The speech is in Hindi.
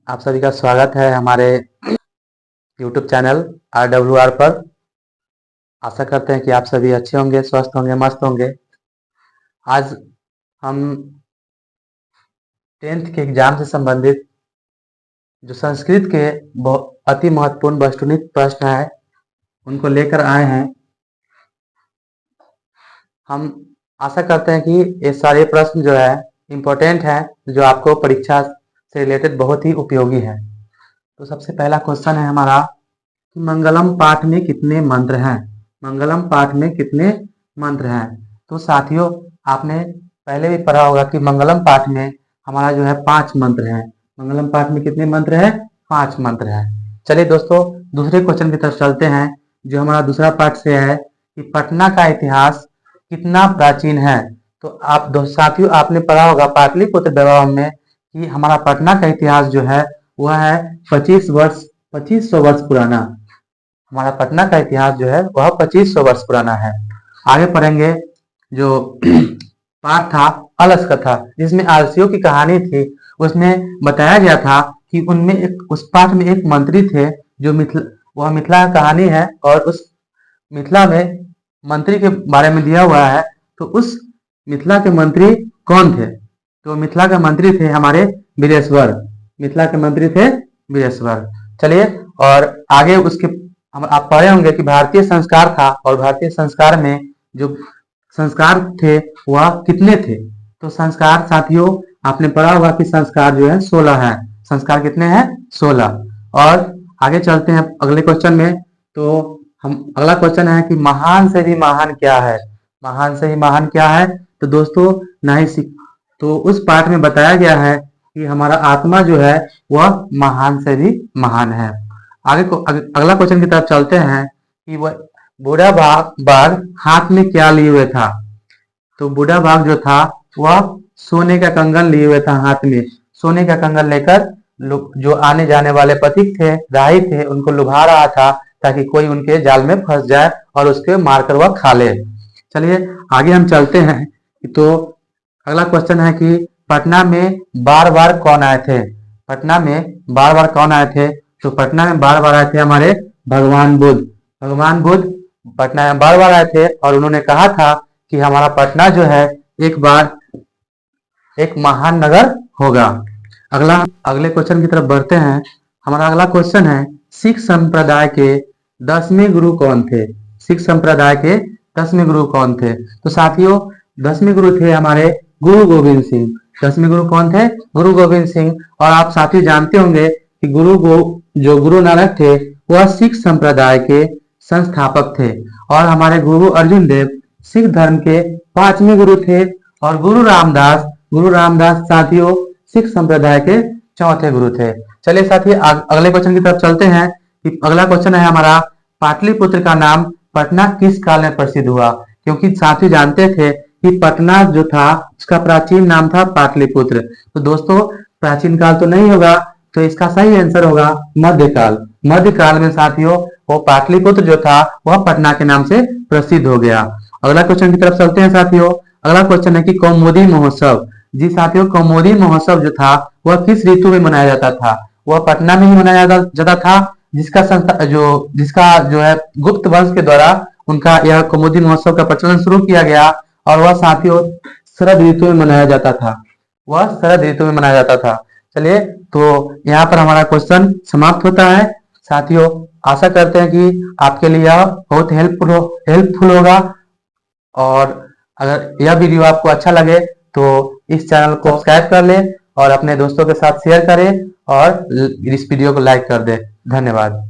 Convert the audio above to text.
आप सभी का स्वागत है हमारे YouTube चैनल RWR पर। आशा करते हैं कि आप सभी अच्छे होंगे, स्वस्थ होंगे, मस्त होंगे। आज हम 10th के एग्जाम से संबंधित जो संस्कृत के अति महत्वपूर्ण वस्तुनिष्ठ प्रश्न है उनको लेकर आए हैं। हम आशा करते हैं कि ये सारे प्रश्न जो है इम्पोर्टेंट हैं, जो आपको परीक्षा से रिलेटेड बहुत ही उपयोगी है। तो सबसे पहला क्वेश्चन है हमारा कि मंगलम पाठ में कितने मंत्र हैं। मंगलम पाठ में कितने मंत्र हैं। तो साथियों, आपने पहले भी पढ़ा होगा कि मंगलम पाठ में हमारा जो है 5 मंत्र हैं। मंगलम पाठ में कितने मंत्र हैं? 5 मंत्र हैं। चलिए दोस्तों, दूसरे क्वेश्चन की तरफ चलते हैं, जो हमारा दूसरा पार्ट से है कि पटना का इतिहास कितना प्राचीन है। तो आप साथियों, आपने पढ़ा होगा पाटलिपुत्र वैभव में कि हमारा पटना का इतिहास जो है वह है 2500 वर्ष पुराना। हमारा पटना का इतिहास जो है वह 2500 वर्ष पुराना है। आगे पढ़ेंगे जो पाठ था अलस कथा, जिसमें आलसियों की कहानी थी। उसमें बताया गया था कि उनमें उस पाठ में एक मंत्री थे जो वह मिथिला का कहानी है, और उस मिथिला में मंत्री के बारे में दिया हुआ है। तो उस मिथिला के मंत्री कौन थे? तो मिथिला के मंत्री थे हमारे वीरेश्वर। मिथिला के मंत्री थे वीरेश्वर। चलिए, और आगे उसके आप पढ़े होंगे कि भारतीय संस्कार था, और भारतीय संस्कार में जो संस्कार थे वह कितने थे। तो संस्कार साथियों, आपने पढ़ा होगा कि संस्कार जो है 16 है। संस्कार कितने हैं? 16। और आगे चलते हैं अगले क्वेश्चन में। तो हम अगला क्वेश्चन है कि महान से भी महान क्या है। महान से ही महान क्या है? तो दोस्तों नहीं तो उस पाठ में बताया गया है कि हमारा आत्मा जो है वह महान से भी महान है। अगला क्वेश्चन की तरफ चलते हैं कि वह बूढ़ा बाघ हाथ में क्या लिए हुए था। तो बूढ़ा बाघ जो था वह सोने का कंगन लिए हुए था हाथ में। सोने का कंगन लेकर जो आने जाने वाले पथिक थे, राही थे, उनको लुभा रहा था ताकि कोई उनके जाल में फंस जाए और उसके मारकर वह खा ले। चलिए आगे हम चलते हैं। तो अगला क्वेश्चन है कि पटना में बार बार कौन आए थे। पटना में बार बार कौन आए थे? तो पटना में बार बार आए थे हमारे भगवान बुद्ध। भगवान बुद्ध पटना में बार बार आए थे, और उन्होंने कहा था कि हमारा पटना जो है एक बार एक महान नगर होगा। अगले क्वेश्चन की तरफ बढ़ते हैं। हमारा अगला क्वेश्चन है सिख संप्रदाय के 10वें गुरु कौन थे। सिख संप्रदाय के 10वें गुरु कौन थे? तो साथियों, 10वें गुरु थे हमारे गुरु गोविंद सिंह। 10वें गुरु कौन थे? गुरु गोविंद सिंह। और आप साथी जानते होंगे कि जो गुरु नानक थे वह सिख संप्रदाय के संस्थापक थे, और हमारे गुरु अर्जुन देव सिख धर्म के 5वें गुरु थे, और गुरु रामदास साथियों सिख संप्रदाय के 4थे गुरु थे। चलिए साथी, अगले क्वेश्चन की तरफ चलते हैं कि अगला क्वेश्चन है हमारा पाटलिपुत्र का नाम पटना किस काल में प्रसिद्ध हुआ। क्योंकि साथी जानते थे कि पटना जो था उसका प्राचीन नाम था पाटलिपुत्र। तो दोस्तों, प्राचीन काल तो नहीं होगा, तो इसका सही आंसर होगा मध्यकाल। मध्यकाल में साथियों वो पाटलिपुत्र जो था वह पटना के नाम से प्रसिद्ध हो गया। अगला क्वेश्चन की तरफ चलते हैं साथियों। अगला क्वेश्चन है कि कौमुदी महोत्सव। जी साथियों, कौमुदी महोत्सव जो था वह किस ऋतु में मनाया जाता था? वह पटना में ही मनाया जाता था, जिसका जो है गुप्त वंश के द्वारा उनका यह कौमुदी महोत्सव का प्रचलन शुरू किया गया, और वह साथियों शरद ऋतु में मनाया जाता था। वह शरद ऋतु में मनाया जाता था। चलिए, तो यहाँ पर हमारा क्वेश्चन समाप्त होता है। साथियों, आशा करते हैं कि आपके लिए यह बहुत हेल्पफुल होगा, और अगर यह वीडियो आपको अच्छा लगे तो इस चैनल को सब्सक्राइब कर लें, और अपने दोस्तों के साथ शेयर करें, और इस वीडियो को लाइक कर दें। धन्यवाद।